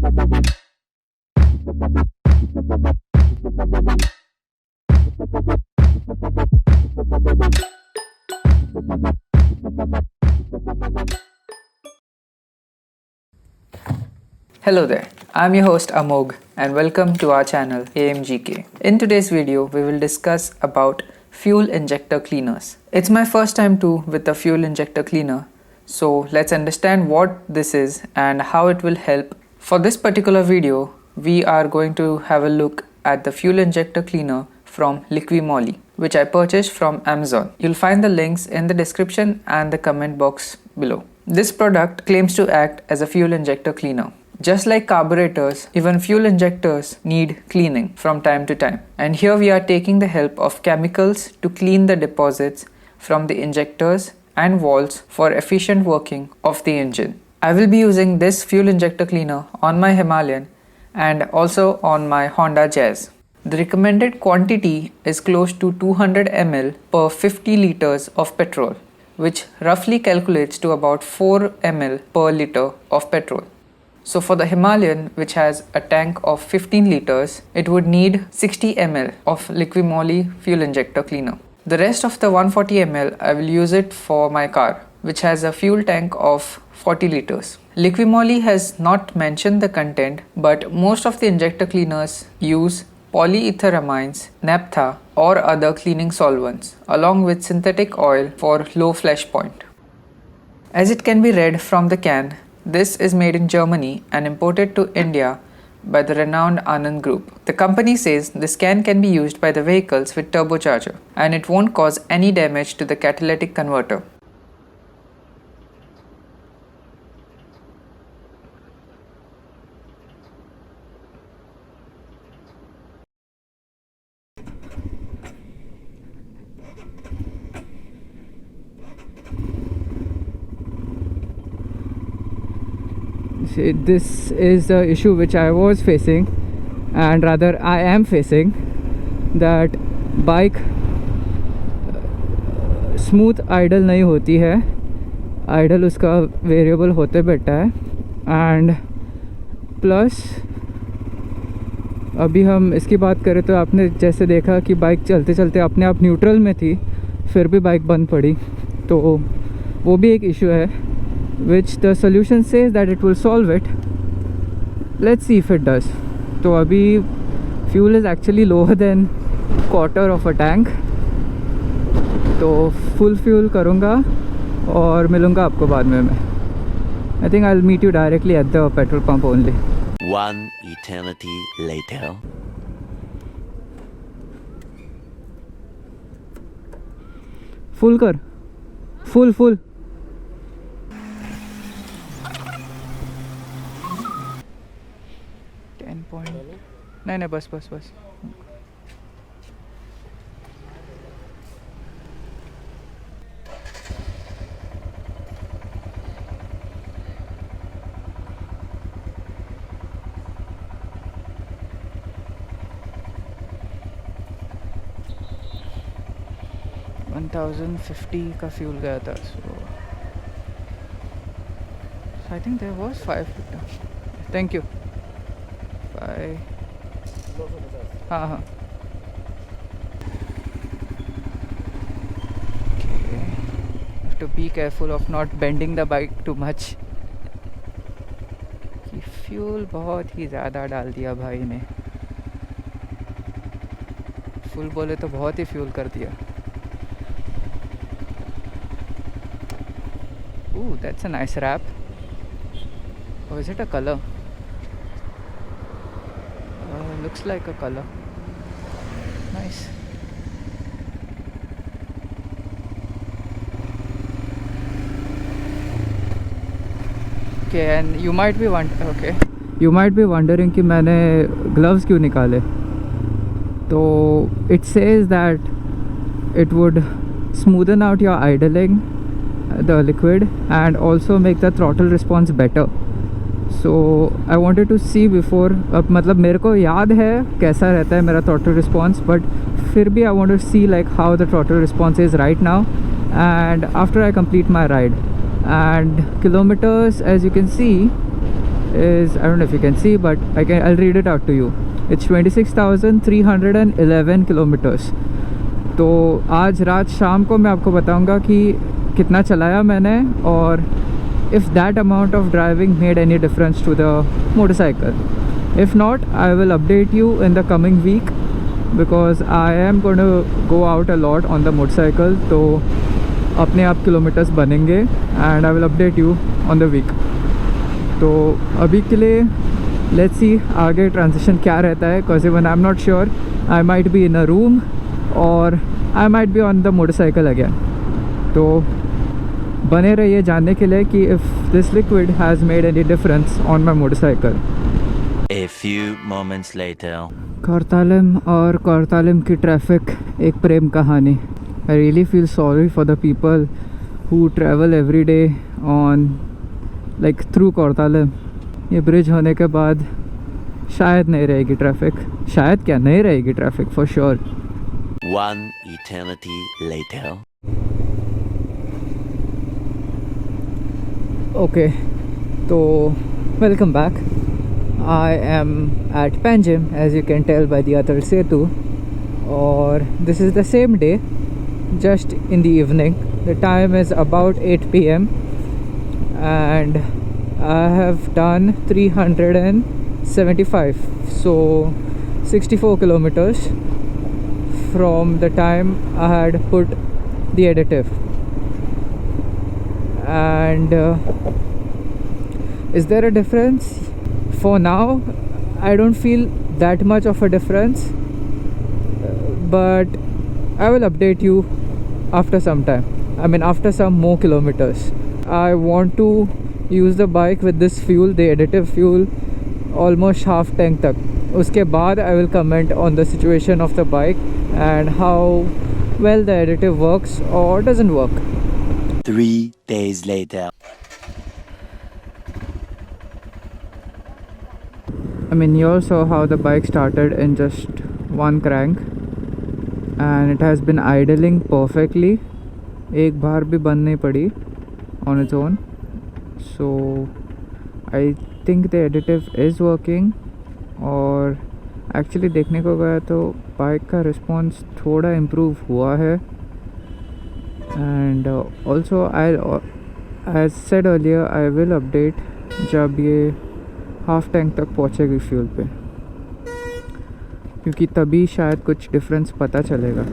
Hello there, I'm your host Amog and welcome to our channel AMGK. In today's video, we will discuss about fuel injector cleaners. It's my first time too with a fuel injector cleaner, so let's understand what this is and how it will help. For this particular video, we are going to have a look at the fuel injector cleaner from Liquimoly, which I purchased from Amazon. You'll find the links in the description and the comment box below. This product claims to act as a fuel injector cleaner. Just like carburetors, even fuel injectors need cleaning from time to time. And here we are taking the help of chemicals to clean the deposits from the injectors and valves for efficient working of the engine. I will be using this fuel injector cleaner on my Himalayan and also on my Honda Jazz. The recommended quantity is close to 200 ml per 50 liters of petrol, which roughly calculates to about 4 ml per liter of petrol. So for the Himalayan, which has a tank of 15 liters, it would need 60 ml of Liquimoly fuel injector cleaner. The rest of the 140 ml, I will use it for my car, which has a fuel tank of 40 liters. Liquimoly has not mentioned the content, but most of the injector cleaners use polyetheramines, naphtha or other cleaning solvents, along with synthetic oil for low flash point. As it can be read from the can, this is made in Germany and imported to India by the renowned Anand Group. The company says this can be used by the vehicles with turbocharger and it won't cause any damage to the catalytic converter. See, this is the issue which I was facing, and rather I am facing, that bike smooth idle नहीं होती है. Idol उसका variable होते बैठा है. And plus अभी हम इसकी बात करें तो आपने जैसे देखा कि बाइक चलते चलते अपने आप न्यूट्रल में थी, फिर भी बाइक बंद पड़ी. तो वो भी एक इशू है, which the solution says that it will solve it. Let's see if it does. तो अभी fuel is actually lower than quarter of a tank. तो full fuel करूँगा और मिलूँगा आपको बाद में मैं. I think I'll meet you directly at the petrol pump only. One eternity later. Full कर. Full. नहीं बस. $1050 का फ्यूल गया था. So I think there was 5 litre. Thank you. Bye. हाँ. Okay. Have to be careful of not bending the bike too much. कि fuel बहुत ही ज़्यादा डाल दिया भाई ने. फुल बोले तो बहुत ही फ्यूल कर दिया. Ooh, that's a nice wrap. Or is it a color? Looks like a color. Nice. Okay, and you might be wondering कि मैंने gloves क्यों निकाले. तो it says that it would smoothen out your idling, the liquid, and also make the throttle response better. So I wanted to see before. अब मतलब मेरे को याद है कैसा रहता है मेरा throttle response, but फिर भी I want to see like how the throttle response is right now and after I complete my ride. And kilometers, as you can see, is, I don't know if you can see, but I'll read it out to you. It's 26,311 kilometers. तो आज रात शाम को मैं आपको बताऊंगा कि कितना चलाया मैंने और if that amount of driving made any difference to the motorcycle. If not, I will update you in the coming week because I am going to go out a lot on the motorcycle. तो अपने आप kilometres बनेंगे and I will update you on the week. तो अभी के लिए let's see आगे transition क्या रहता है, because even I'm not sure, I might be in a room or I might be on the motorcycle again. तो बने रहिए जानने के लिए कि if this liquid has made any difference on my motorcycle. A few moments later. कोर्टालम और कोर्टालम की traffic एक प्रेम कहानी. I really feel sorry for the people who travel every day on like through कोर्टालम. ये ब्रिज होने के बाद शायद नहीं रहेगी ट्रैफिक, शायद क्या नहीं रहेगी traffic for sure. One eternity later. Okay, so welcome back. I am at Panjim, as you can tell by the Atal Setu, or this is the same day, just in the evening. The time is about 8 p.m. and I have done 375, so 64 kilometers from the time I had put the additive. And is there a difference? For now I don't feel that much of a difference, but I will update you after some time. I mean after some more kilometers. I want to use the bike with this fuel, the additive fuel, almost half tank tak. Uske baad I will comment on the situation of the bike and how well the additive works or doesn't work. 3 days later. I mean, you all saw how the bike started in just one crank and it has been idling perfectly. एक बार भी बंद नहीं पड़ी on its own. So I think the additive is working. और actually देखने को गया तो बाइक का रिस्पॉन्स थोड़ा इम्प्रूव हुआ है. And also as said earlier, I will update जब ये हाफ टैंक तक पहुँचेगी फ्यूल पे, क्योंकि तभी शायद कुछ डिफरेंस पता चलेगा.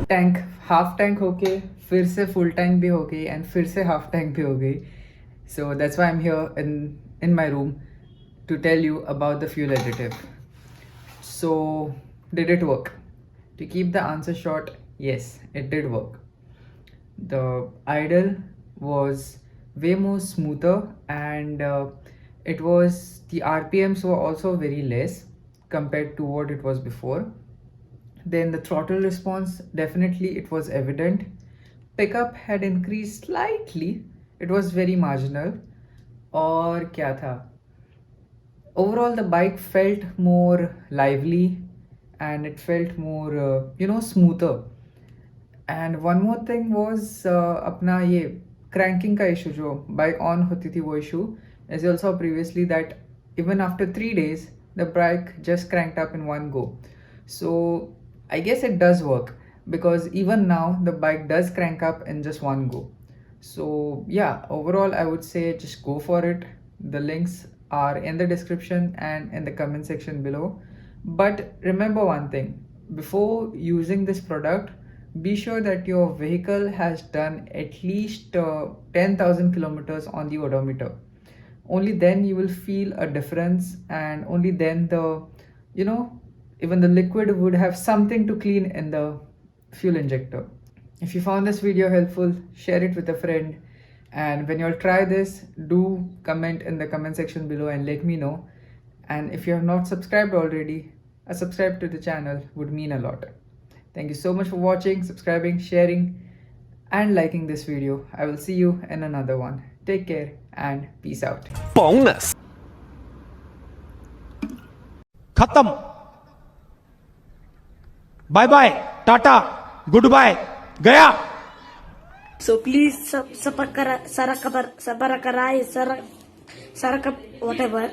टैंक हाफ टैंक होके फिर से फुल टैंक भी हो गई एंड फिर से हाफ टैंक भी हो गई. So that's why I am here in my room to tell you about the fuel additive. So did it work? To keep the answer short, yes, it did work. The idle was way more smoother and it was, the RPMs were also very less compared to what it was before. Then the throttle response, definitely it was evident. Pickup had increased slightly, it was very marginal. और क्या था, overall the bike felt more lively and it felt more smoother. And one more thing was अपना ये cranking का issue जो bike on होती थी वो issue, as you also saw previously that even after 3 days the bike just cranked up in one go. So I guess it does work because even now the bike does crank up in just one go. So yeah, overall I would say just go for it. The links are in the description and in the comment section below. But remember one thing, before using this product, be sure that your vehicle has done at least 10,000 kilometers on the odometer. Only then you will feel a difference, and only then even the liquid would have something to clean in the fuel injector. If you found this video helpful, share it with a friend. And when you all try this, do comment in the comment section below and let me know. And if you have not subscribed already, a subscribe to the channel would mean a lot. Thank you so much for watching, subscribing, sharing and liking this video. I will see you in another one. Take care and peace out. Bonus. खत्म. Bye bye. Tata goodbye गया. So please subscribe, whatever.